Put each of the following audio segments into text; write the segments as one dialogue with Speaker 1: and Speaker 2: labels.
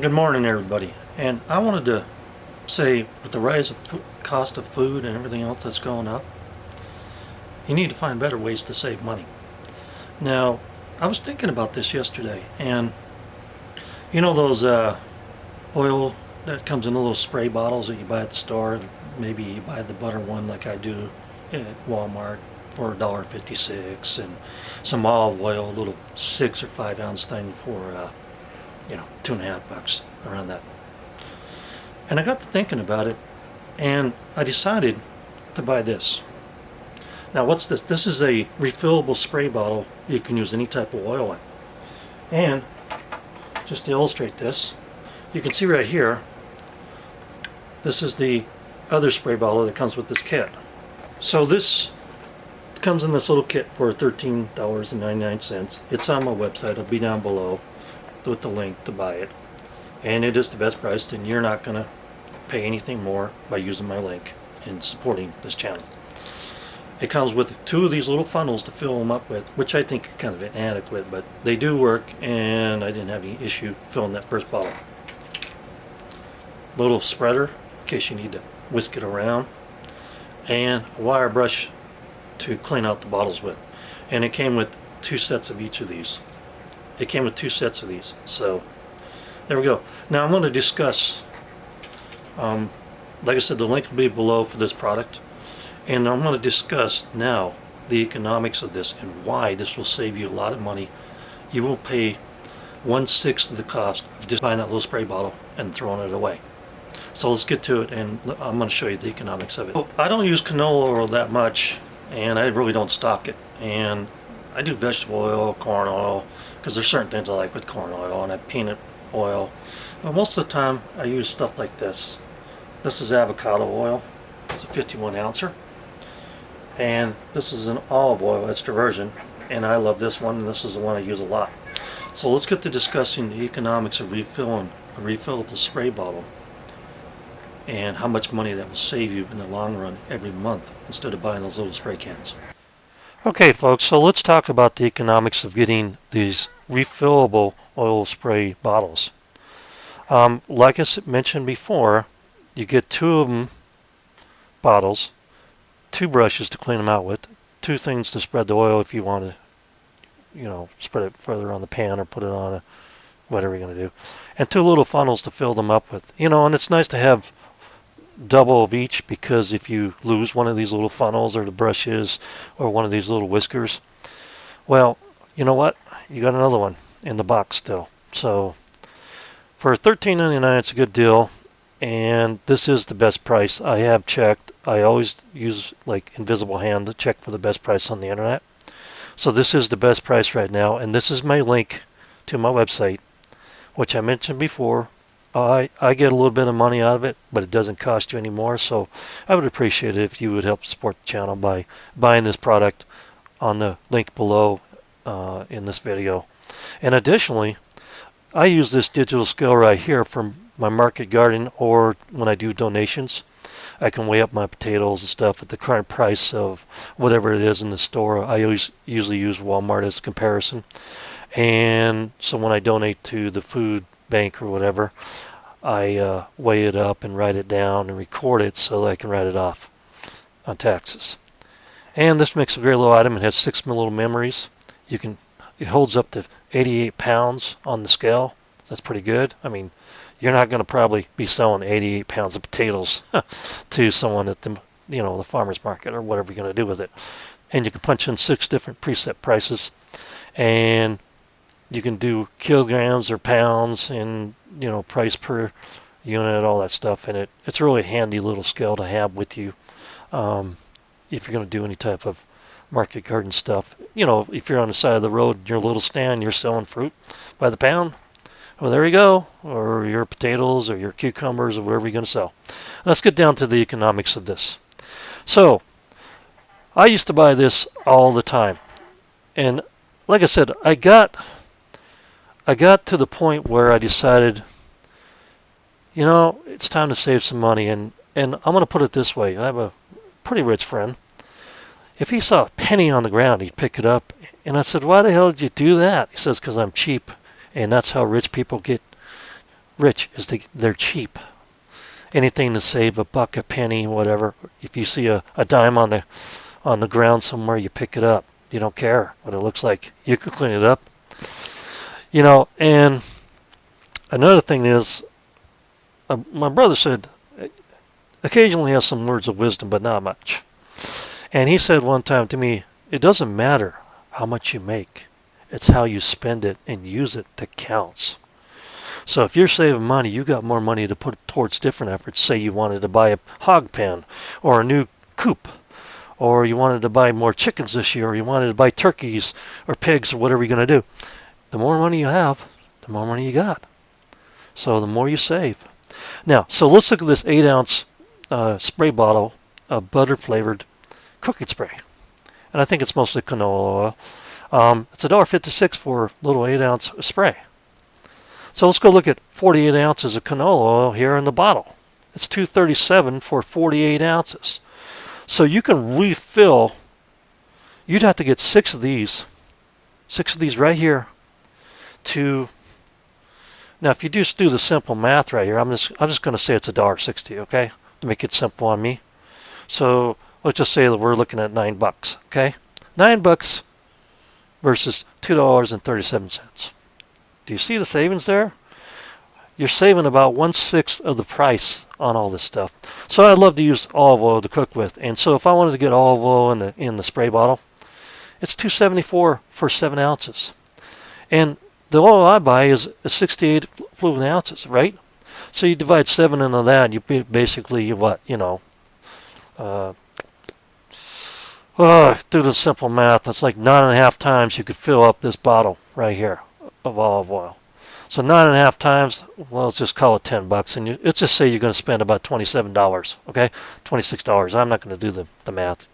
Speaker 1: Good morning, everybody. And I wanted to say, with the rise of cost of food and everything else that's going up, you need to find better ways to save money. Now, I was thinking about this yesterday, and you know those oil that comes in little spray bottles that you buy at the store? Maybe you buy the butter one like I do at Walmart for $1.56, and some olive oil, a little 6 or 5 ounce thing for $2.50, around that. And I got to thinking about it, and I decided to buy this. Now, what's this? This is a refillable spray bottle you can use any type of oil in. And just to illustrate this, you can see right here, this is the other spray bottle that comes with this kit. So this comes in this little kit for $13.99. It's on my website. It'll be down below with the link to buy it. And it is the best price, and you're not going to pay anything more by using my link and supporting this channel. It comes with 2 of these little funnels to fill them up with, which I think are kind of inadequate, but they do work, and I didn't have any issue filling that first bottle. Little spreader in case you need to whisk it around, and a wire brush to clean out the bottles with. And it came with 2 sets of each of these. It came with 2 sets of these. So there we go. Now I'm going to discuss, like I said, the link will be below for this product. And I'm going to discuss now the economics of this and why this will save you a lot of money. You will pay 1/6 of the cost of just buying that little spray bottle and throwing it away. So let's get to it, and I'm going to show you the economics of it. I don't use canola oil that much, and I really don't stock it. And I do vegetable oil, corn oil, because there's certain things I like with corn oil, and I have peanut oil. But most of the time I use stuff like this. This is avocado oil. It's a 51 ouncer. And this is an olive oil extra virgin, and I love this one, and this is the one I use a lot. So let's get to discussing the economics of refilling a refillable spray bottle and how much money that will save you in the long run every month instead of buying those little spray cans. Okay, folks, so let's talk about the economics of getting these refillable oil spray bottles. Like I mentioned before, you get 2 of them bottles, 2 brushes to clean them out with, 2 things to spread the oil if you want to, spread it further on the pan or put it on whatever you're going to do, and 2 little funnels to fill them up with. And it's nice to have double of each, because if you lose one of these little funnels or the brushes or one of these little whiskers, well, you know what? You got another one in the box still. So for $13.99, it's a good deal. And this is the best price. I have checked. I always use like Invisible Hand to check for the best price on the internet. So this is the best price right now. And this is my link to my website, which I mentioned before. I get a little bit of money out of it, but it doesn't cost you any more. So I would appreciate it if you would help support the channel by buying this product on the link below in this video. And additionally, I use this digital scale right here from my market garden, or when I do donations, I can weigh up my potatoes and stuff at the current price of whatever it is in the store. I usually use Walmart as a comparison. And so when I donate to the food bank or whatever, I weigh it up and write it down and record it so that I can write it off on taxes. And this makes a great little item. It has 6 little memories. It holds up to 88 pounds on the scale. That's pretty good. I mean, you're not going to probably be selling 88 pounds of potatoes to someone at the farmer's market or whatever you're going to do with it. And you can punch in 6 different preset prices, and you can do kilograms or pounds and price per unit, all that stuff. And it's a really handy little scale to have with you if you're going to do any type of market garden stuff. If you're on the side of the road in your little stand, you're selling fruit by the pound. Well, there you go. Or your potatoes or your cucumbers or whatever you're going to sell. Let's get down to the economics of this. So, I used to buy this all the time. And like I said, I got to the point where I decided, it's time to save some money. And I'm going to put it this way. I have a pretty rich friend. If he saw a penny on the ground, he'd pick it up. And I said, why the hell did you do that? He says, because I'm cheap. And that's how rich people get rich is they're cheap. Anything to save a buck, a penny, whatever. If you see a dime on the ground somewhere, you pick it up. You don't care what it looks like. You can clean it up. And another thing is, my brother said, occasionally has some words of wisdom, but not much. And he said one time to me, it doesn't matter how much you make. It's how you spend it and use it that counts. So if you're saving money, you got more money to put towards different efforts. Say you wanted to buy a hog pen or a new coop, or you wanted to buy more chickens this year, or you wanted to buy turkeys or pigs or whatever you're going to do. The more money you have, the more money you got. So the more you save. Now, so let's look at this 8-ounce spray bottle of butter-flavored cooking spray. And I think it's mostly canola oil. It's $1.56 for a little 8-ounce spray. So let's go look at 48 ounces of canola oil here in the bottle. It's $2.37 for 48 ounces. So you can refill. You'd have to get 6 of these right here. Now, if you just do the simple math right here, I'm just going to say it's $1.60, okay, to make it simple on me. So let's just say that we're looking at $9, okay, $9 versus $2.37. Do you see the savings there? You're saving about 1/6 of the price on all this stuff. So I'd love to use olive oil to cook with, and so if I wanted to get olive oil in the spray bottle, it's $2.74 for 7 ounces, and the oil I buy is 68 fluid ounces, right? So you divide 7 into that, and you basically what do the simple math. That's like 9.5 times you could fill up this bottle right here of olive oil. So 9.5 times, well, let's just call it $10, and let's just say you're going to spend about $27, okay, $26. I'm not going to do the math.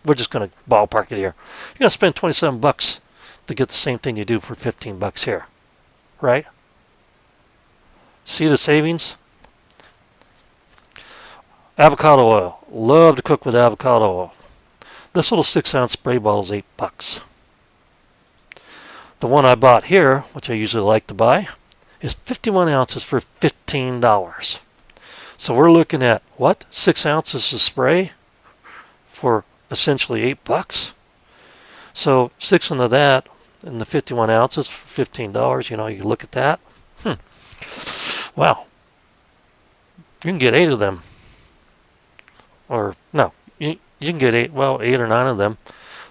Speaker 1: We're just going to ballpark it here. You're going to spend $27 to get the same thing you do for $15 here, right? See the savings? Avocado oil. Love to cook with avocado oil. This little 6-ounce spray bottle is $8. The one I bought here, which I usually like to buy, is 51 ounces for $15. So we're looking at, what, 6 ounces of spray for essentially $8? So 6 into that, and the 51 ounces for $15, you look at that. Wow. You can get 8 of them. Or, no, you can get 8 or 9 of them.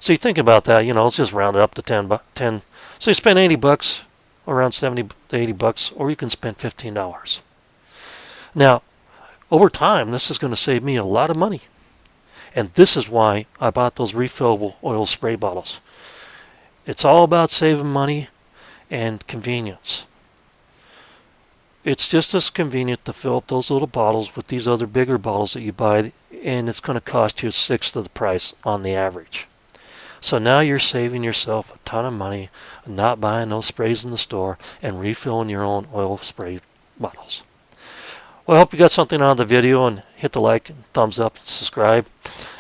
Speaker 1: So you think about that, let's just round it up to 10. So you spend $80, around $70 to $80, or you can spend $15. Now, over time, this is going to save me a lot of money. And this is why I bought those refillable oil spray bottles. It's all about saving money and convenience. It's just as convenient to fill up those little bottles with these other bigger bottles that you buy, and it's going to cost you 1/6 of the price on the average. So now you're saving yourself a ton of money, not buying those sprays in the store, and refilling your own oil spray bottles. Well, I hope you got something out of the video, and hit the like and thumbs up and subscribe.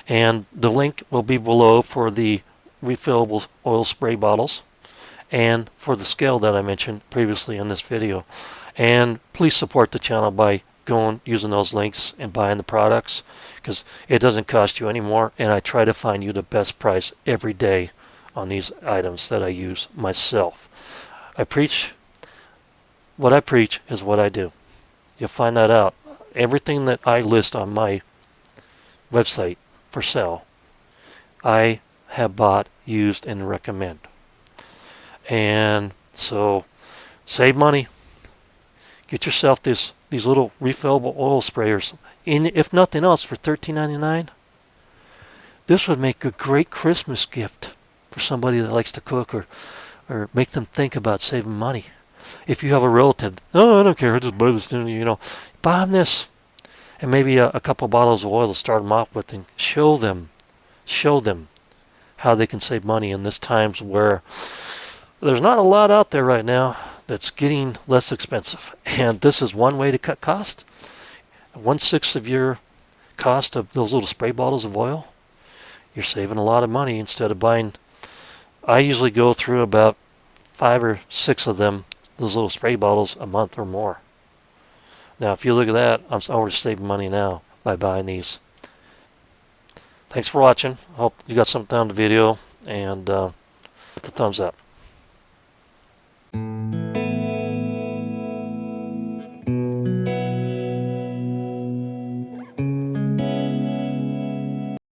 Speaker 1: And the link will be below for the refillable oil spray bottles and for the scale that I mentioned previously in this video. And please support the channel by using those links and buying the products, because it doesn't cost you any more, and I try to find you the best price every day on these items that I use myself. What I preach is what I do. You'll find that out. Everything that I list on my website for sale, I have bought, used, and recommend. And so save money. Get yourself these little refillable oil sprayers, if nothing else, for $13.99. This would make a great Christmas gift for somebody that likes to cook, or make them think about saving money. If you have a relative, no, I don't care, I just buy this, buy them this, and maybe a couple bottles of oil to start them off with, and show them how they can save money in this times where there's not a lot out there right now that's getting less expensive. And this is one way to cut cost. 1/6 of your cost of those little spray bottles of oil, you're saving a lot of money instead of buying. I usually go through about 5 or 6 of them, those little spray bottles, a month or more. Now, if you look at that, I'm already saving money now by buying these. Thanks for watching. I hope you got something out of the video, and hit the thumbs up.